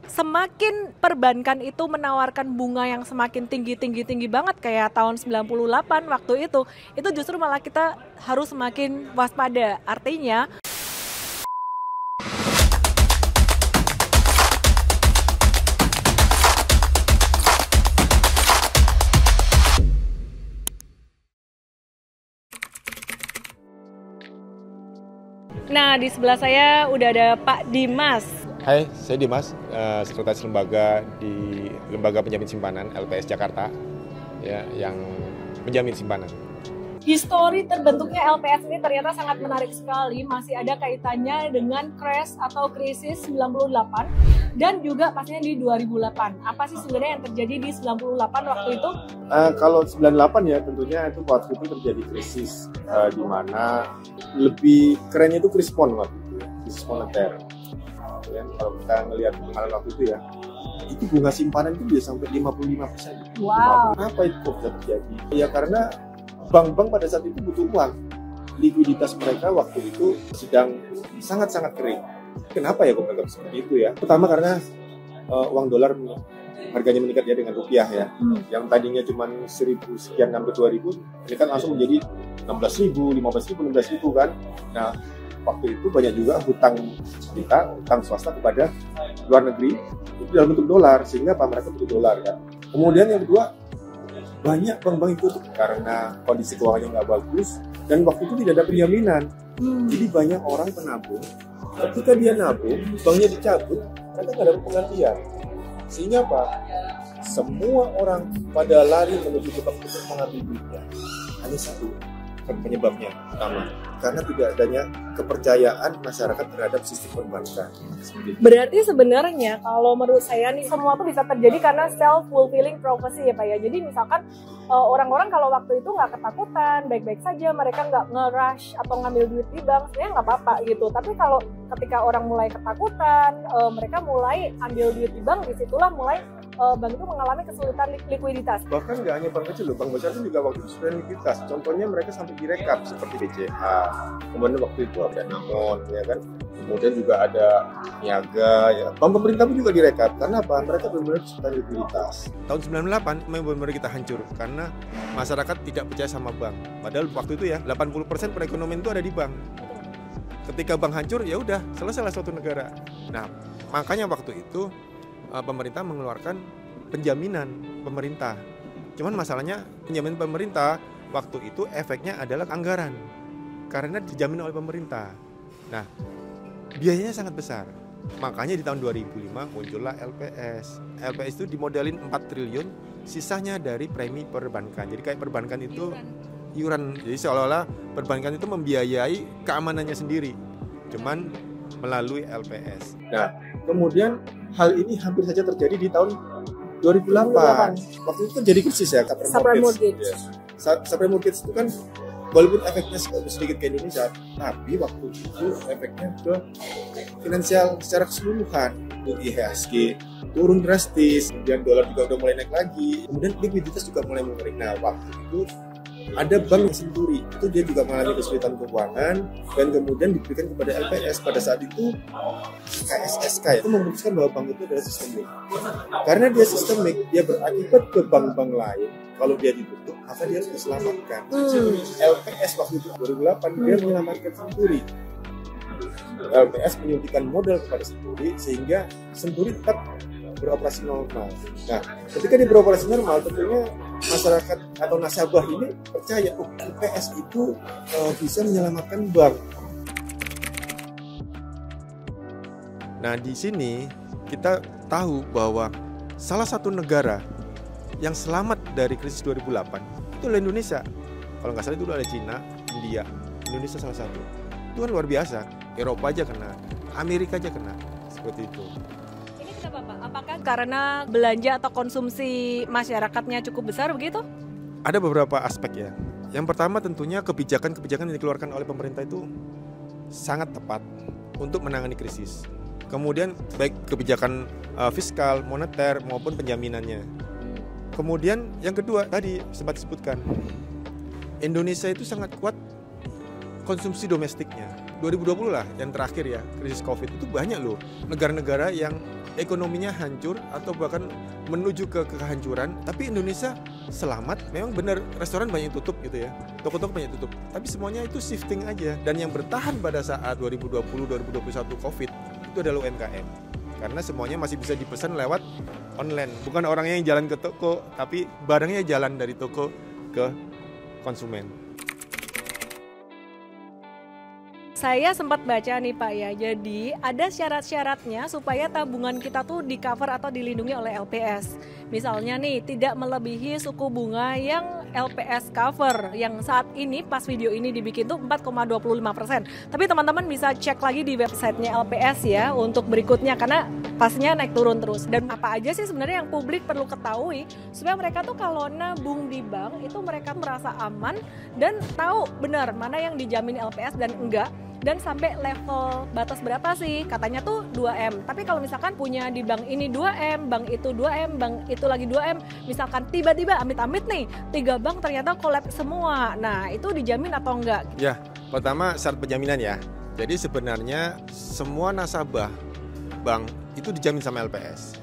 semakin perbankan itu menawarkan bunga yang semakin tinggi banget kayak tahun 98 waktu itu justru malah kita harus semakin waspada. Artinya nah, di sebelah saya udah ada Pak Dimas. Hai, saya Dimas, sekretaris lembaga di Lembaga Penjamin Simpanan LPS Jakarta, ya, yang menjamin simpanan. Histori terbentuknya LPS ini ternyata sangat menarik sekali, masih ada kaitannya dengan crash atau krisis 98 dan juga pastinya di 2008. Apa sih sebenarnya yang terjadi di 98 waktu itu? Kalau 98 ya tentunya itu waktu itu terjadi krisis di mana lebih kerennya itu krispon waktu itu, krisis moneter. Ya, kalau kita melihat kemarin waktu itu ya, itu bunga simpanan itu bisa sampai 55%. Wow. Kenapa itu kok bisa terjadi? Ya karena bank-bank pada saat itu butuh uang. Likuiditas mereka waktu itu sedang sangat-sangat kering. Kenapa ya kok mereka seperti itu ya? Pertama karena uang dolar harganya meningkat ya dengan rupiah ya. Yang tadinya cuma 1.000 sekian sampai 2.000, ini kan langsung menjadi 16.000, 15.000, 16.000 kan. Nah, waktu itu banyak juga hutang swasta kepada luar negeri itu dalam bentuk dolar, sehingga mereka butuh dolar kan. Kemudian yang kedua, banyak bank-bank itu tutup karena kondisi keuangannya nggak bagus dan waktu itu tidak ada penjaminan. Jadi banyak orang penabung, ketika dia nabung, banknya dicabut, mereka nggak dapat penggantian. Sehingga apa? Semua orang pada lari menuju ke bank untuk mengambil duitnya. Hanya satu penyebabnya utama, karena tidak adanya kepercayaan masyarakat terhadap sistem perbankan. Berarti sebenarnya kalau menurut saya nih semua tuh bisa terjadi karena self-fulfilling prophecy ya Pak ya. Jadi misalkan orang-orang kalau waktu itu nggak ketakutan, baik-baik saja, mereka nggak nge-rush atau ngambil duit di bank, sebenarnya nggak apa-apa gitu. Tapi kalau ketika orang mulai ketakutan, mereka mulai ambil duit di bank, disitulah mulai bank itu mengalami kesulitan likuiditas. Bahkan nggak hanya bank kecil loh, bank besar itu juga waktu itu sudah likuiditas. Contohnya mereka sampai direkap seperti BCA, kemudian waktu itu ada Namon, ya kan. Kemudian juga ada Niaga, ya. Bank pemerintah pun juga direkap. Karena apa? Mereka benar-benar kesulitan likuiditas. Tahun 98 memang benar-benar kita hancur karena masyarakat tidak percaya sama bank. Padahal waktu itu ya 80% perekonomian itu ada di bank. Ketika bank hancur ya udah selesai suatu negara. Nah, makanya waktu itu pemerintah mengeluarkan penjaminan pemerintah. Cuman masalahnya penjaminan pemerintah waktu itu efeknya adalah anggaran karena dijamin oleh pemerintah. Nah, biayanya sangat besar. Makanya di tahun 2005 muncullah LPS. LPS itu dimodelin 4 triliun, sisanya dari premi perbankan. Jadi kayak perbankan itu iuran. Jadi seolah-olah perbankan itu membiayai keamanannya sendiri. Cuman melalui LPS. Nah, kemudian hal ini hampir saja terjadi di tahun 2008. Waktu itu terjadi krisis ya, subprime mortgage. Ya. Subprime mortgage itu kan walaupun efeknya sedikit ke Indonesia, tapi waktu itu efeknya ke finansial secara keseluruhan. IHSG turun drastis, kemudian dolar juga udah mulai naik lagi, kemudian likuiditas juga mulai mengering. Nah, waktu itu ada bank yang Senturi, itu dia juga mengalami kesulitan keuangan dan kemudian diberikan kepada LPS. Pada saat itu KSSK itu memutuskan bahwa bank itu adalah sistemik. Karena dia sistemik, dia berakibat ke bank-bank lain. Kalau dia ditutup, maka dia harus diselamatkan. LPS waktu itu 2008 dia menyelamatkan Senturi. LPS menyuntikkan modal kepada Senturi sehingga Senturi tetap beroperasi normal. Nah, ketika dia beroperasi normal, tentunya masyarakat atau nasabah ini percaya LPS itu bisa menyelamatkan bank. Nah, di sini kita tahu bahwa salah satu negara yang selamat dari krisis 2008 itu adalah Indonesia. Kalau nggak salah itu ada Cina, India, Indonesia salah satu. Itu kan luar biasa. Eropa aja kena, Amerika aja kena, seperti itu. Kenapa Pak? Apakah karena belanja atau konsumsi masyarakatnya cukup besar begitu? Ada beberapa aspek ya. Yang pertama tentunya kebijakan-kebijakan yang dikeluarkan oleh pemerintah itu sangat tepat untuk menangani krisis. Kemudian baik kebijakan fiskal, moneter maupun penjaminannya. Kemudian yang kedua tadi sempat disebutkan, Indonesia itu sangat kuat konsumsi domestiknya. 2020 lah yang terakhir ya, krisis COVID itu banyak loh negara-negara yang ekonominya hancur atau bahkan menuju ke kehancuran, tapi Indonesia selamat. Memang benar restoran banyak tutup gitu ya, toko-toko banyak tutup, tapi semuanya itu shifting aja. Dan yang bertahan pada saat 2020-2021 COVID itu adalah UMKM, karena semuanya masih bisa dipesan lewat online. Bukan orangnya yang jalan ke toko, tapi barangnya jalan dari toko ke konsumen. Saya sempat baca nih Pak ya, jadi ada syarat-syaratnya supaya tabungan kita tuh di cover atau dilindungi oleh LPS. Misalnya nih, tidak melebihi suku bunga yang LPS cover, yang saat ini pas video ini dibikin tuh 4,25%. Tapi teman-teman bisa cek lagi di websitenya LPS ya untuk berikutnya, karena pastinya naik turun terus. Dan apa aja sih sebenarnya yang publik perlu ketahui supaya mereka tuh kalau nabung di bank itu mereka merasa aman dan tahu benar mana yang dijamin LPS dan enggak. Dan sampai level batas berapa sih? Katanya tuh 2M. Tapi kalau misalkan punya di bank ini 2M, bank itu 2M, bank itu lagi 2M, misalkan tiba-tiba amit-amit nih, 3 bank ternyata collapse semua. Nah, itu dijamin atau enggak? Ya, pertama syarat penjaminan ya. Jadi sebenarnya semua nasabah bank itu dijamin sama LPS.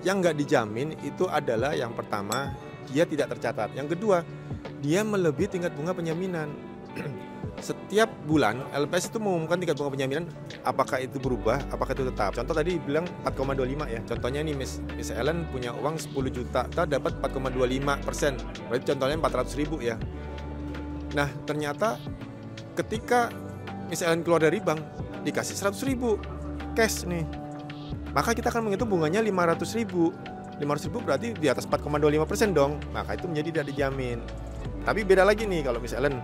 Yang nggak dijamin itu adalah yang pertama, dia tidak tercatat. Yang kedua, dia melebihi tingkat bunga penjaminan. Setiap bulan LPS itu mengumumkan tingkat bunga penjaminan, apakah itu berubah, apakah itu tetap. Contoh tadi bilang 4,25 ya. Contohnya nih Miss Ellen punya uang 10 juta, kita dapat 4,25%. Berarti contohnya 400.000 ya. Nah ternyata ketika Miss Ellen keluar dari bank dikasih 100.000 cash nih, maka kita akan menghitung bunganya 500.000. 500.000 berarti di atas 4,25% dong. Maka itu menjadi tidak dijamin. Tapi beda lagi nih kalau Miss Ellen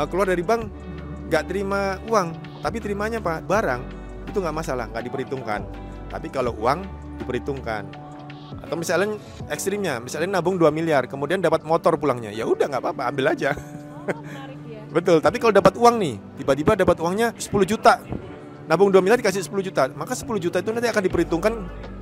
keluar dari bank nggak terima uang, tapi terimanya Pak barang, itu nggak masalah, nggak diperhitungkan. Tapi kalau uang diperhitungkan. Atau misalnya ekstrimnya, misalnya nabung 2 miliar, kemudian dapat motor pulangnya, ya udah nggak apa-apa, ambil aja. Ya. Betul. Tapi kalau dapat uang nih, tiba-tiba dapat uangnya 10 juta, nabung 2 miliar dikasih 10 juta, maka 10 juta itu nanti akan diperhitungkan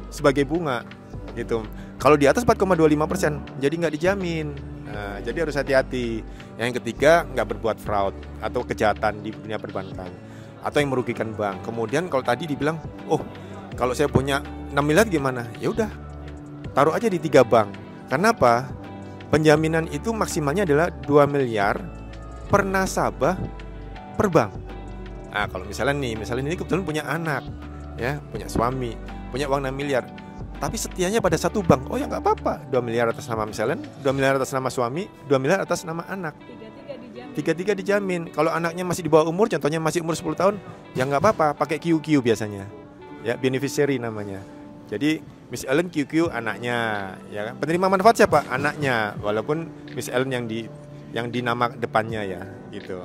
sebagai bunga, gitu. Kalau di atas 4,25%, jadi nggak dijamin. Nah, jadi harus hati-hati. Yang ketiga, nggak berbuat fraud atau kejahatan di dunia perbankan atau yang merugikan bank. Kemudian kalau tadi dibilang, oh kalau saya punya 6 miliar gimana? Ya udah, taruh aja di 3 bank. Karena apa? Penjaminan itu maksimalnya adalah 2 miliar per nasabah per bank. Nah kalau misalnya ini kebetulan punya anak, ya punya suami, punya uang 6 miliar. Tapi setianya pada satu bank, oh ya nggak apa-apa. 2 miliar atas nama misalnya, 2 miliar atas nama suami, 2 miliar atas nama anak. Tiga-tiga dijamin. Kalau anaknya masih di bawah umur, contohnya masih umur 10 tahun, ya nggak apa-apa, pakai QQ biasanya. Ya, beneficiary namanya. Jadi Miss Ellen QQ anaknya, ya kan. Penerima manfaat siapa? Anaknya. Walaupun Miss Ellen yang di nama depannya ya, gitu.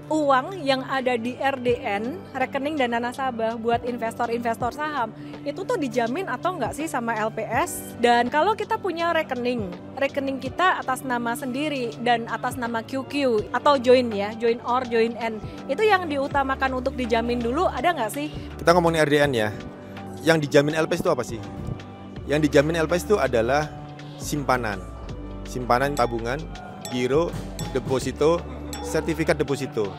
Uang yang ada di RDN, rekening dana nasabah buat investor-investor saham, itu tuh dijamin atau enggak sih sama LPS? Dan kalau kita punya rekening kita atas nama sendiri dan atas nama QQ atau join ya, join or, join N, itu yang diutamakan untuk dijamin dulu ada nggak sih? Kita ngomongin RDN ya, yang dijamin LPS itu apa sih? Yang dijamin LPS itu adalah simpanan tabungan, giro, deposito, sertifikat deposito.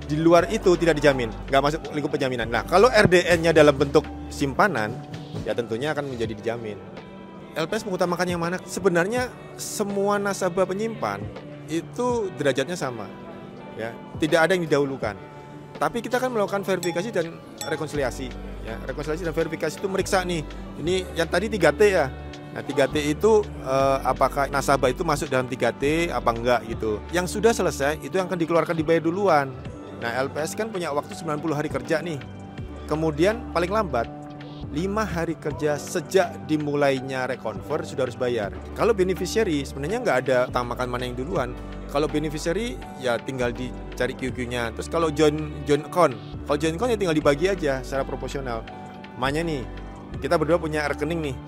Di luar itu tidak dijamin, nggak masuk lingkup penjaminan. Nah, kalau RDN-nya dalam bentuk simpanan, ya tentunya akan menjadi dijamin. LPS mengutamakan yang mana? Sebenarnya semua nasabah penyimpan itu derajatnya sama, ya, tidak ada yang didahulukan. Tapi kita akan melakukan verifikasi dan rekonsiliasi. Ya, rekonsiliasi dan verifikasi itu meriksa nih, ini yang tadi 3T ya. Nah 3T itu apakah nasabah itu masuk dalam 3T apa enggak gitu. Yang sudah selesai itu yang akan dikeluarkan dibayar duluan. Nah LPS kan punya waktu 90 hari kerja nih. Kemudian paling lambat 5 hari kerja sejak dimulainya reconvert sudah harus bayar. Kalau beneficiary sebenarnya nggak ada utamakan mana yang duluan. Kalau beneficiary ya tinggal dicari QQ-nya. Terus kalau join account, kalau join account ya tinggal dibagi aja secara proporsional. Makanya nih kita berdua punya rekening nih.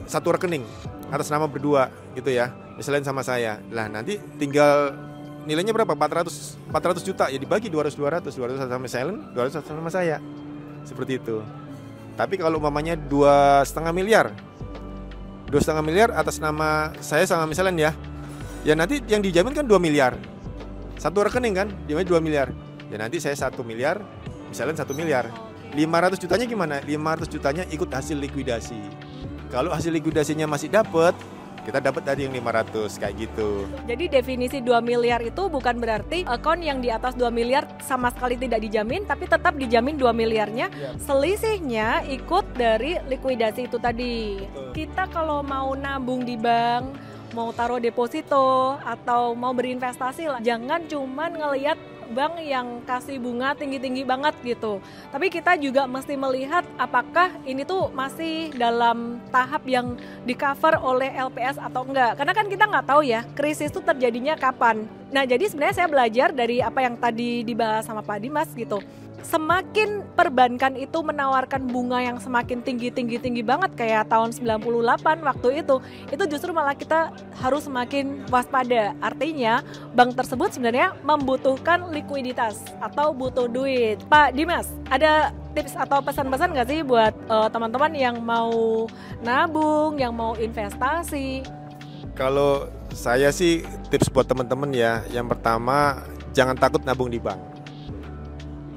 Satu rekening atas nama berdua gitu ya, misalnya sama saya. Lah nanti tinggal nilainya berapa? 400 juta ya dibagi 200 sama Silent, 200 sama saya. Seperti itu. Tapi kalau umpamanya 2,5 miliar atas nama saya sama misalnya ya nanti yang dijamin kan 2 miliar. Satu rekening kan, dia 2 miliar. Ya nanti saya 1 miliar, misalnya 1 miliar. 500 jutanya gimana? 500 jutanya ikut hasil likuidasi. Kalau hasil likuidasinya masih dapat, kita dapat dari yang 500 kayak gitu. Jadi definisi 2 miliar itu bukan berarti akun yang di atas 2 miliar sama sekali tidak dijamin, tapi tetap dijamin 2 miliarnya. Selisihnya ikut dari likuidasi itu tadi. Kita kalau mau nabung di bank, mau taruh deposito atau mau berinvestasi lah, jangan cuman ngelihat bank yang kasih bunga tinggi-tinggi banget gitu. Tapi kita juga mesti melihat apakah ini tuh masih dalam tahap yang di cover oleh LPS atau enggak. Karena kan kita nggak tahu ya krisis itu terjadinya kapan. Nah jadi sebenarnya saya belajar dari apa yang tadi dibahas sama Pak Dimas gitu. Semakin perbankan itu menawarkan bunga yang semakin tinggi banget kayak tahun 98 waktu itu justru malah kita harus semakin waspada. Artinya bank tersebut sebenarnya membutuhkan likuiditas atau butuh duit. Pak Dimas, ada tips atau pesan-pesan nggak sih buat teman-teman yang mau nabung, yang mau investasi? Kalau saya sih tips buat teman-teman ya, yang pertama jangan takut nabung di bank.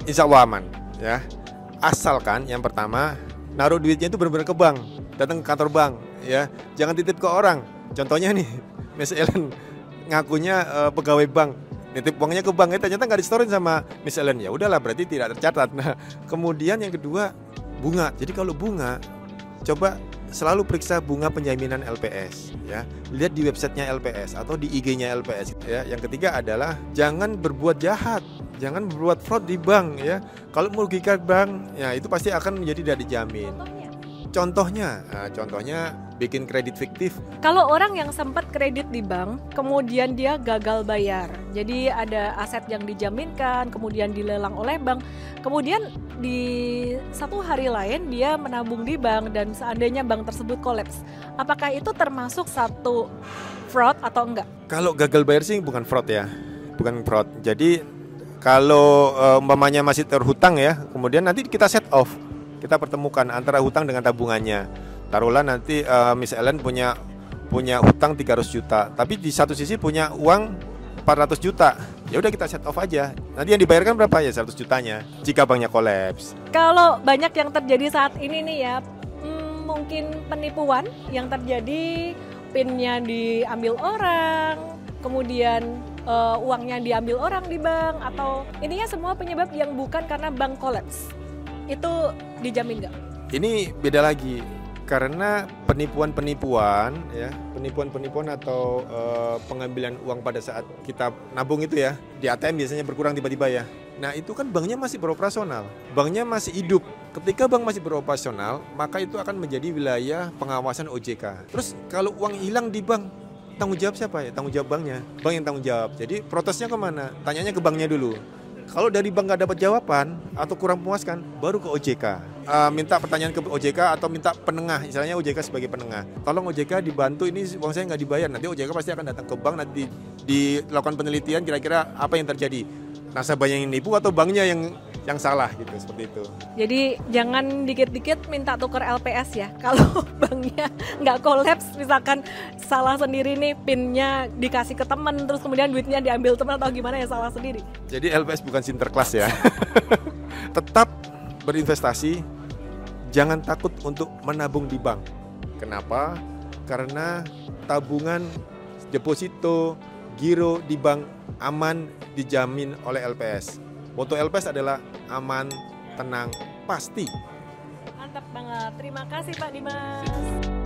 Insya Allah aman ya. Asalkan yang pertama naruh duitnya itu benar-benar ke bank, datang ke kantor bank ya. Jangan titip ke orang. Contohnya nih, Miss Ellen ngakunya pegawai bank, nitip uangnya ke bank, ternyata nggak disetorin sama Miss Ellen. Ya udahlah, berarti tidak tercatat. Nah, kemudian yang kedua bunga. Jadi kalau bunga, coba selalu periksa bunga penjaminan LPS ya. Lihat di websitenya LPS atau di IG-nya LPS ya. Yang ketiga adalah jangan berbuat jahat, jangan berbuat fraud di bank ya. Kalau merugikan bank ya itu pasti akan menjadi tidak dijamin. Contohnya bikin kredit fiktif. Kalau orang yang sempat kredit di bank, kemudian dia gagal bayar, jadi ada aset yang dijaminkan, kemudian dilelang oleh bank, kemudian di satu hari lain dia menabung di bank dan seandainya bank tersebut kolaps, apakah itu termasuk satu fraud atau enggak? Kalau gagal bayar sih bukan fraud ya, bukan fraud. Jadi kalau umpamanya masih terhutang ya, kemudian nanti kita set off. Kita pertemukan antara hutang dengan tabungannya. Taruhlah nanti Miss Ellen punya hutang 300 juta, tapi di satu sisi punya uang 400 juta. Ya udah kita set off aja. Nanti yang dibayarkan berapa ya 100 jutanya jika banknya kolaps. Kalau banyak yang terjadi saat ini nih ya, mungkin penipuan yang terjadi, PIN-nya diambil orang, kemudian uangnya diambil orang di bank, atau ininya semua penyebab yang bukan karena bank kolaps. Itu dijamin nggak? Ini beda lagi karena penipuan ya, penipuan atau pengambilan uang pada saat kita nabung itu ya di ATM biasanya berkurang tiba-tiba ya. Nah itu kan banknya masih beroperasional, banknya masih hidup. Ketika bank masih beroperasional, maka itu akan menjadi wilayah pengawasan OJK. Terus kalau uang hilang di bank, tanggung jawab siapa ya? Tanggung jawab banknya, bank yang tanggung jawab. Jadi protesnya kemana? Tanyanya ke banknya dulu. Kalau dari bank nggak dapat jawaban atau kurang memuaskan, baru ke OJK. Minta pertanyaan ke OJK atau minta penengah, misalnya OJK sebagai penengah. Tolong OJK dibantu, ini uang saya nggak dibayar. Nanti OJK pasti akan datang ke bank, nanti dilakukan penelitian kira-kira apa yang terjadi. Nasabahnya yang nipu atau banknya yang salah gitu, seperti itu. Jadi jangan dikit-dikit minta tuker LPS ya. Kalau banknya nggak kolaps, misalkan salah sendiri nih, PIN-nya dikasih ke teman, terus kemudian duitnya diambil teman atau gimana ya, salah sendiri. Jadi LPS bukan Sinterklas ya. Tetap berinvestasi, jangan takut untuk menabung di bank. Kenapa? Karena tabungan, deposito, giro di bank aman, dijamin oleh LPS. Moto LPS adalah aman, tenang, pasti. Mantap banget. Terima kasih Pak Dimas.